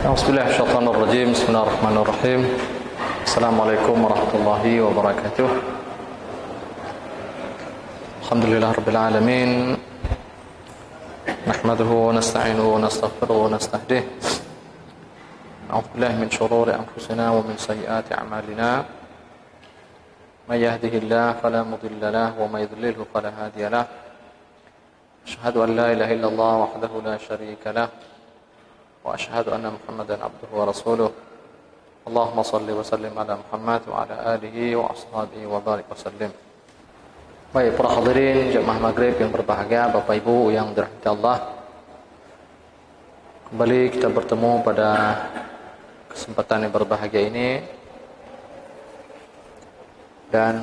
Bismillah, syaitanir rajim. Bismillahirrahmanirrahim. Assalamualaikum warahmatullahi wabarakatuh. Alhamdulillah rabbil alamin. Nahmaduhu wa nasta'inuhu wa nastaghfiruhu wa nastahdihi. A'udzu billahi min shururi anfusina wa min sayyiati a'malina. May yahdihillahu fala mudilla lahu wa may yudlilhu fala hadiya lahu. Asyhadu an la ilaha illallah wahdahu la syarika lahu. Wa asyhadu anna Muhammadan abduhu wa rasuluh. Allahumma salli wa sallim ala Muhammad wa ala alihi wa ashabihi wa barik wa sallim. Baik, para hadirin jemaah maghrib yang berbahagia, Bapak Ibu yang dirahmati Allah. Kembali kita bertemu pada kesempatan yang berbahagia ini. Dan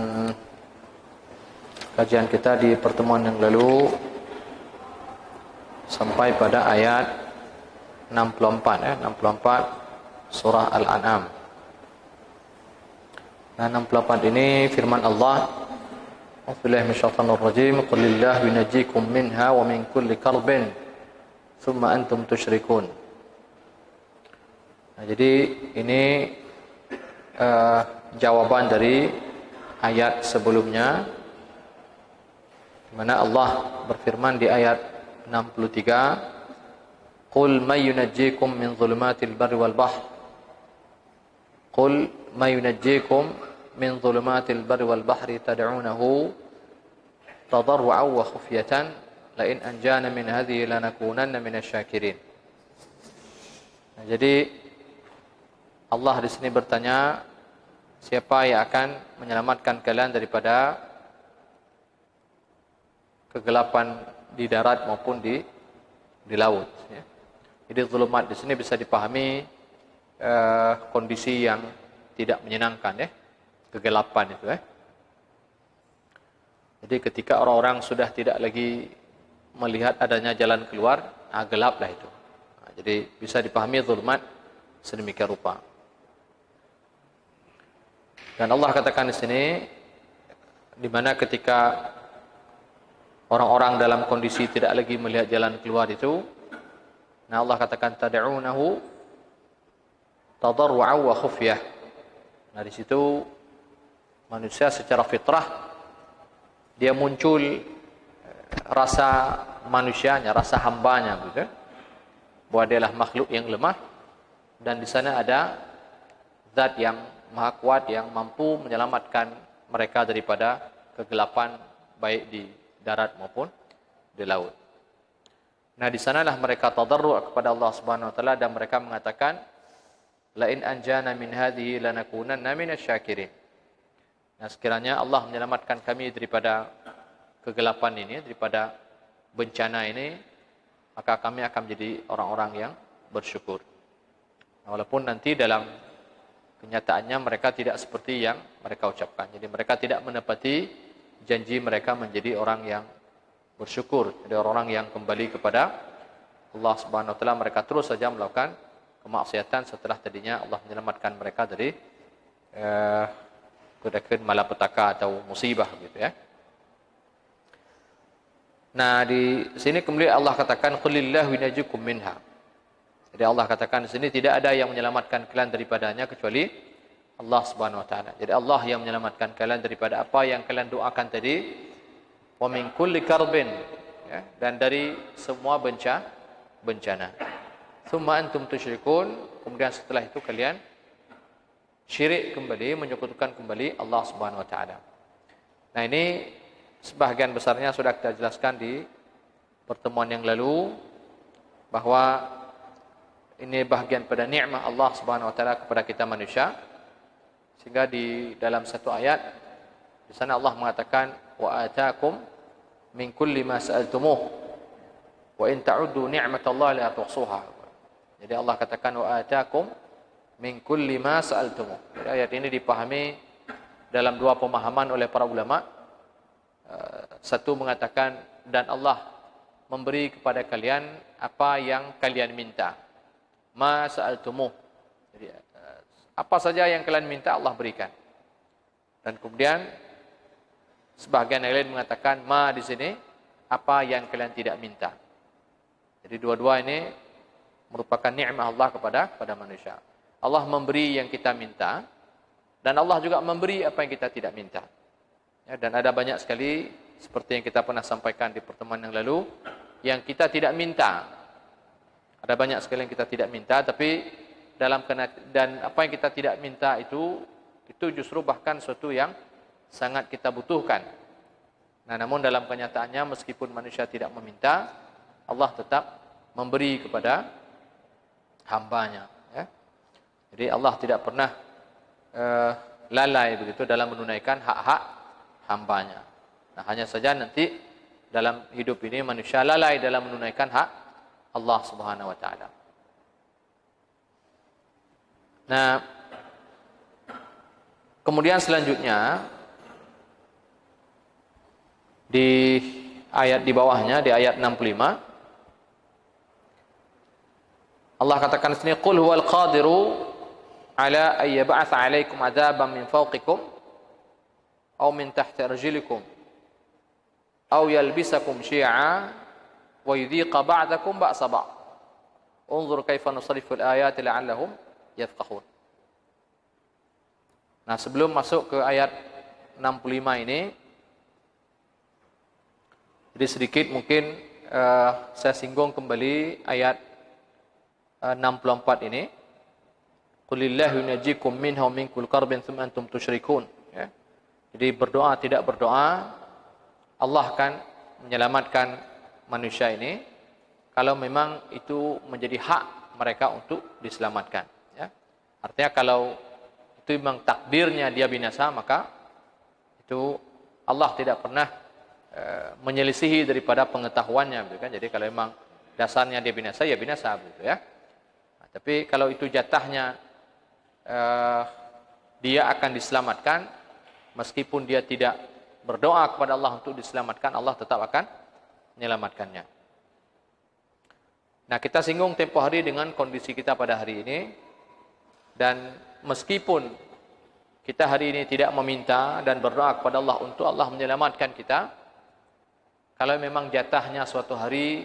kajian kita di pertemuan yang lalu sampai pada ayat 64 surah Al-An'am. Nah, 64 ini firman Allah, A'udzubillahi minasyaitonir rajim, qul lillahi yunajjikum minha wa min kulli karbin tsumma antum tusyrikun. Nah, jadi ini jawaban dari ayat sebelumnya, di mana Allah berfirman di ayat 63, Qul may yunajjikum min dhulumatil barri wal bahr. Qul may yunajjikum min dhulumatil barri wal bahri tad'unahu tadarru'an wa khufyatan la in anjana min hadhihi lanakunanna minasy-syakirin. Nah, jadi Allah di sini bertanya, siapa yang akan menyelamatkan kalian daripada kegelapan di darat maupun di laut, ya. Jadi zulumat di sini bisa dipahami kondisi yang tidak menyenangkan, ya, kegelapan itu, ya. Jadi ketika orang-orang sudah tidak lagi melihat adanya jalan keluar, gelaplah itu. Nah, jadi bisa dipahami zulumat sedemikian rupa. Dan Allah katakan di sini, di mana ketika orang-orang dalam kondisi tidak lagi melihat jalan keluar itu, nah Allah katakan tad'unahu tadarru'an wa khufyah. Nah, di situ manusia secara fitrah dia muncul rasa manusianya, rasa hambanya, gitu, bahwa dia adalah makhluk yang lemah, dan di sana ada zat yang maha kuat yang mampu menyelamatkan mereka daripada kegelapan baik di darat maupun di laut. Nah, di sanalah mereka tadarru' kepada Allah Subhanahu wa taala dan mereka mengatakan, la in anjana min hadhihi lanakunanna minasy-syakirin. Nah, sekiranya Allah menyelamatkan kami daripada kegelapan ini, daripada bencana ini, maka kami akan menjadi orang-orang yang bersyukur. Nah, walaupun nanti dalam kenyataannya mereka tidak seperti yang mereka ucapkan. Jadi mereka tidak menepati janji mereka menjadi orang yang bersyukur, jadi orang-orang yang kembali kepada Allah Subhanahu wa taala. Mereka terus saja melakukan kemaksiatan setelah tadinya Allah menyelamatkan mereka dari kedatangan malapetaka atau musibah, gitu, ya. Nah, di sini kemudian Allah katakan qul lillahi yunajjikum minha. Jadi Allah katakan di sini tidak ada yang menyelamatkan kalian daripadanya kecuali Allah Subhanahu wa taala. Jadi Allah yang menyelamatkan kalian daripada apa yang kalian doakan tadi, wa min kulli karbin, ya, dan dari semua bencana. Tsumma antum tusyrikun, kemudian setelah itu kalian syirik kembali, menyekutukan kembali Allah Subhanahu wa taala. Nah, ini sebahagian besarnya sudah kita jelaskan di pertemuan yang lalu, bahwa ini bahagian pada nikmat Allah Subhanahu wa taala kepada kita manusia. Sehingga di dalam satu ayat di sana Allah mengatakan, wa ataakum min kulli ma sa'altumuh wa in ta'uddu ni'matallahi la tuhsuha. Jadi Allah katakan wa ataakum min kulli ma sa'altumuh. Jadi ayat ini dipahami dalam dua pemahaman oleh para ulama. Satu mengatakan, dan Allah memberi kepada kalian apa yang kalian minta. Ma sa'altumuh. Jadi apa saja yang kalian minta Allah berikan. Dan kemudian sebahagian yang lain mengatakan ma di sini apa yang kalian tidak minta. Jadi dua-dua ini merupakan nikmat Allah kepada manusia. Allah memberi yang kita minta, dan Allah juga memberi apa yang kita tidak minta. Ya, dan ada banyak sekali seperti yang kita pernah sampaikan di pertemuan yang lalu, yang kita tidak minta. Ada banyak sekali yang kita tidak minta, tapi dan apa yang kita tidak minta itu justru bahkan sesuatu yang sangat kita butuhkan. Nah, namun dalam kenyataannya meskipun manusia tidak meminta, Allah tetap memberi kepada hambanya. Ya. Jadi Allah tidak pernah lalai begitu dalam menunaikan hak-hak hambanya. Nah, hanya saja nanti dalam hidup ini manusia lalai dalam menunaikan hak Allah Subhanahu wa taala. Nah, kemudian selanjutnya di ayat di bawahnya, di ayat 65, Allah katakan di sini, "Qul huwal qadiru ala ay yab'atsa 'alaikum 'adzaban min fawqikum aw min tahti arjulikum aw yalbisakum syi'a wa yudhiqa ba'dakum ba'sa ba'd. Unzur kaifa nusarrifu al-ayati la'allahum yafqahun." Nah, sebelum masuk ke ayat 65 ini, jadi sedikit mungkin saya singgung kembali ayat 64 ini. Qulillahu yunajjikum minha wa min kulli karbin thumma antum tusyrikun. Ya. Jadi berdoa tidak berdoa, Allah akan menyelamatkan manusia ini kalau memang itu menjadi hak mereka untuk diselamatkan. Ya. Artinya kalau itu memang takdirnya dia binasa, maka itu Allah tidak pernah menyelisihi daripada pengetahuannya, gitu kan? Jadi kalau memang dasarnya dia binasa, ya binasa, begitu ya. Nah, tapi kalau itu jatahnya dia akan diselamatkan, meskipun dia tidak berdoa kepada Allah untuk diselamatkan, Allah tetap akan menyelamatkannya. Nah, kita singgung tempoh hari dengan kondisi kita pada hari ini, dan meskipun kita hari ini tidak meminta dan berdoa kepada Allah untuk Allah menyelamatkan kita, kalau memang jatahnya suatu hari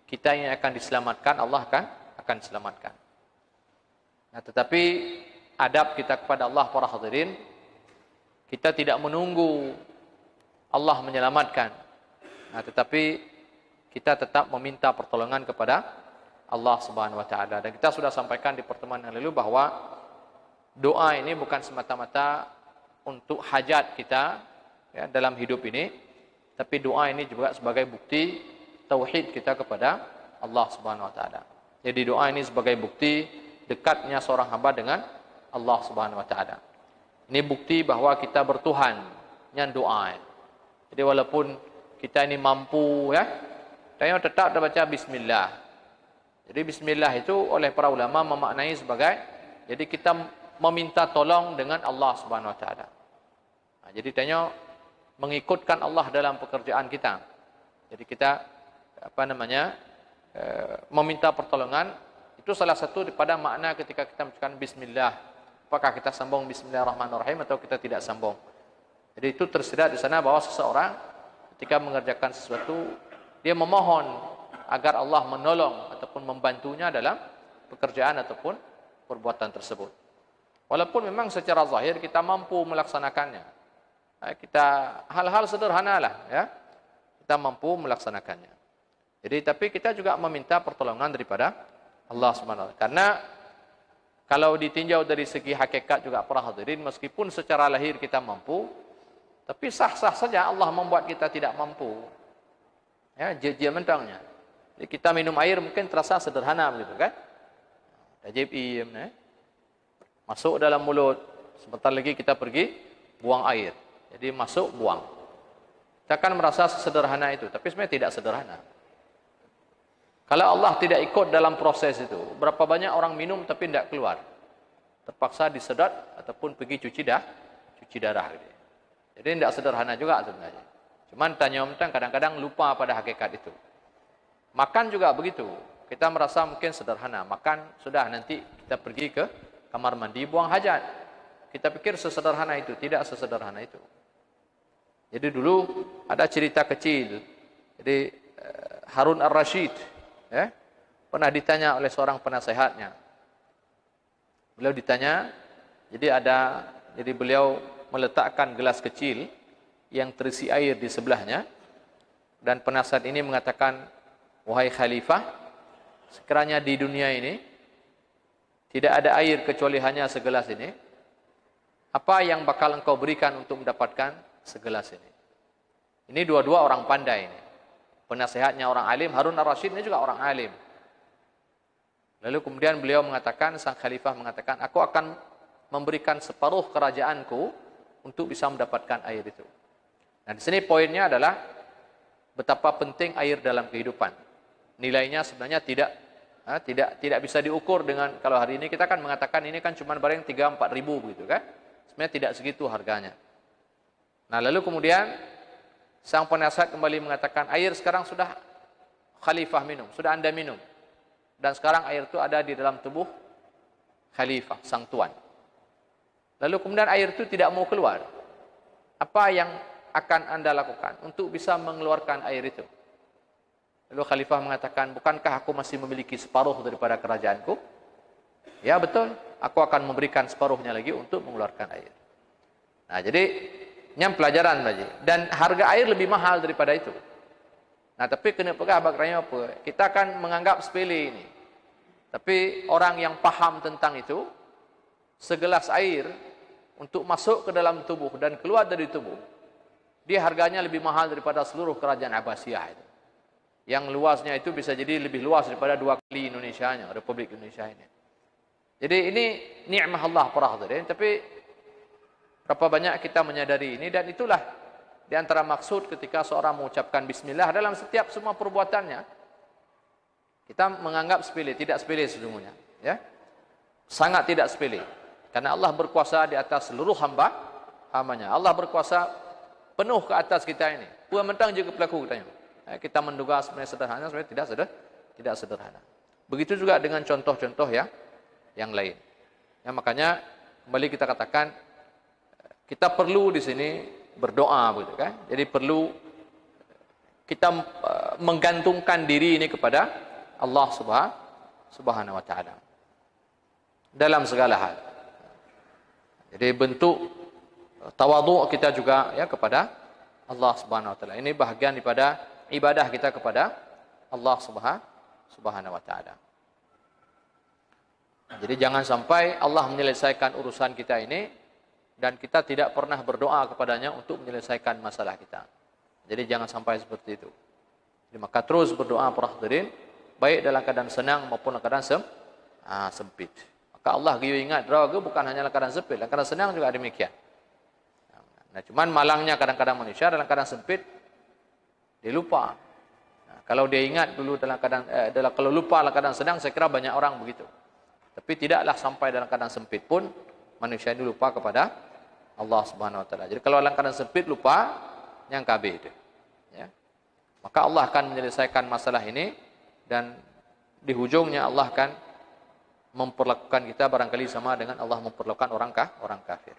kita yang akan diselamatkan, Allah akan selamatkan. Nah, tetapi adab kita kepada Allah, para hadirin, kita tidak menunggu Allah menyelamatkan. Nah, tetapi kita tetap meminta pertolongan kepada Allah Subhanahu wa taala. Dan kita sudah sampaikan di pertemuan yang lalu bahwa doa ini bukan semata-mata untuk hajat kita ya, dalam hidup ini, tapi doa ini juga sebagai bukti tauhid kita kepada Allah Subhanahu wa taala. Jadi doa ini sebagai bukti dekatnya seorang hamba dengan Allah Subhanahu wa taala. Ini bukti bahwa kita bertuhan dengan doa. Jadi walaupun kita ini mampu ya, kita tetap baca bismillah. Jadi bismillah itu oleh para ulama memaknai sebagai, jadi kita meminta tolong dengan Allah Subhanahu wa taala. Nah, jadi tanya mengikutkan Allah dalam pekerjaan kita. Jadi kita meminta pertolongan, itu salah satu daripada makna ketika kita mengucapkan bismillah. Apakah kita sambung bismillahirrahmanirrahim atau kita tidak sambung. Jadi itu tersirat di sana bahwa seseorang ketika mengerjakan sesuatu, dia memohon agar Allah menolong ataupun membantunya dalam pekerjaan ataupun perbuatan tersebut. Walaupun memang secara zahir kita mampu melaksanakannya. Kita hal-hal sederhana lah ya, kita mampu melaksanakannya. Jadi tapi kita juga meminta pertolongan daripada Allah Subhanahu wa taala. Karena kalau ditinjau dari segi hakikat juga para hadirin, meskipun secara lahir kita mampu, tapi sah-sah saja Allah membuat kita tidak mampu. Ya, dia mentangnya. Jadi kita minum air mungkin terasa sederhana begitu kan? Tajib ya. Masuk dalam mulut, sebentar lagi kita pergi buang air. Jadi masuk, buang. Kita akan merasa sederhana itu, tapi sebenarnya tidak sederhana. Kalau Allah tidak ikut dalam proses itu, berapa banyak orang minum tapi tidak keluar. Terpaksa disedot ataupun pergi cuci darah. Jadi tidak sederhana juga sebenarnya. Cuman tanya kadang-kadang lupa pada hakikat itu. Makan juga begitu. Kita merasa mungkin sederhana. Makan sudah, nanti kita pergi ke kamar mandi, buang hajat. Kita pikir sesederhana itu, tidak sesederhana itu. Jadi dulu ada cerita kecil. Jadi Harun Ar-Rasyid, ya, pernah ditanya oleh seorang penasehatnya. Beliau ditanya, jadi beliau meletakkan gelas kecil yang terisi air di sebelahnya, dan penasehat ini mengatakan, wahai khalifah, sekiranya di dunia ini tidak ada air kecuali hanya segelas ini, apa yang bakal engkau berikan untuk mendapatkan segelas ini? Ini dua-dua orang pandai ini. Penasehatnya orang alim, Harun ar-Rasyid ini juga orang alim. Lalu kemudian beliau mengatakan, sang khalifah mengatakan, aku akan memberikan separuh kerajaanku untuk bisa mendapatkan air itu. Nah, di sini poinnya adalah betapa penting air dalam kehidupan. Nilainya sebenarnya tidak bisa diukur dengan, kalau hari ini kita kan mengatakan ini kan cuma barang 3-4 ribu begitu kan. Sebenarnya tidak segitu harganya. Nah, lalu kemudian sang penasihat kembali mengatakan, air sekarang sudah khalifah minum, sudah Anda minum. Dan sekarang air itu ada di dalam tubuh khalifah, sang tuan. Lalu kemudian air itu tidak mau keluar. Apa yang akan Anda lakukan untuk bisa mengeluarkan air itu? Lalu khalifah mengatakan, bukankah aku masih memiliki separuh daripada kerajaanku? Ya betul, aku akan memberikan separuhnya lagi untuk mengeluarkan air. Nah, jadi ini pelajaran saja. Dan harga air lebih mahal daripada itu. Nah, tapi kenapa bagranya apa? Kita kan menganggap sepele ini. Tapi orang yang paham tentang itu, segelas air untuk masuk ke dalam tubuh dan keluar dari tubuh, dia harganya lebih mahal daripada seluruh kerajaan Abbasiyah itu. Yang luasnya itu bisa jadi lebih luas daripada 2 kali Indonesianya, Republik Indonesia ini. Jadi ini nikmat Allah para hadirin, tapi berapa banyak kita menyadari ini, dan itulah di antara maksud ketika seorang mengucapkan bismillah dalam setiap semua perbuatannya. Kita menganggap sepele, tidak sepele sesungguhnya, ya. Sangat tidak sepele. Karena Allah berkuasa di atas seluruh hambanya. Allah berkuasa penuh ke atas kita ini. Puan mentang juga pelaku katanya. Kita menduga sebenarnya sederhana, sebenarnya tidak sederhana. Begitu juga dengan contoh-contoh yang lain. Ya, makanya kembali kita katakan, kita perlu di sini berdoa, begitu kan? Jadi perlu kita menggantungkan diri ini kepada Allah Subhanahu wa taala dalam segala hal. Jadi bentuk tawadhu kita juga ya kepada Allah Subhanahu wa taala. Ini bahagian daripada ibadah kita kepada Allah Subhanahu wa taala. Jadi jangan sampai Allah menyelesaikan urusan kita ini dan kita tidak pernah berdoa kepadanya untuk menyelesaikan masalah kita. Jadi jangan sampai seperti itu. Jadi maka terus berdoa para hadirin, baik dalam keadaan senang maupun dalam keadaan sempit. Maka Allah ingat, doa bukan hanya dalam keadaan sempit, dalam keadaan senang juga demikian. Nah, cuman malangnya kadang-kadang manusia dalam keadaan sempit dia lupa. Nah, kalau dia ingat dulu dalam keadaan kalau lupa dalam keadaan senang, saya kira banyak orang begitu. Tapi tidaklah sampai dalam keadaan sempit pun manusia ini lupa kepada Allah Subhanahu wa taala. Jadi kalau dalam keadaan sempit lupa, yang KB itu. Ya. Maka Allah akan menyelesaikan masalah ini, dan di hujungnya Allah akan memperlakukan kita barangkali sama dengan Allah memperlakukan orang kafir.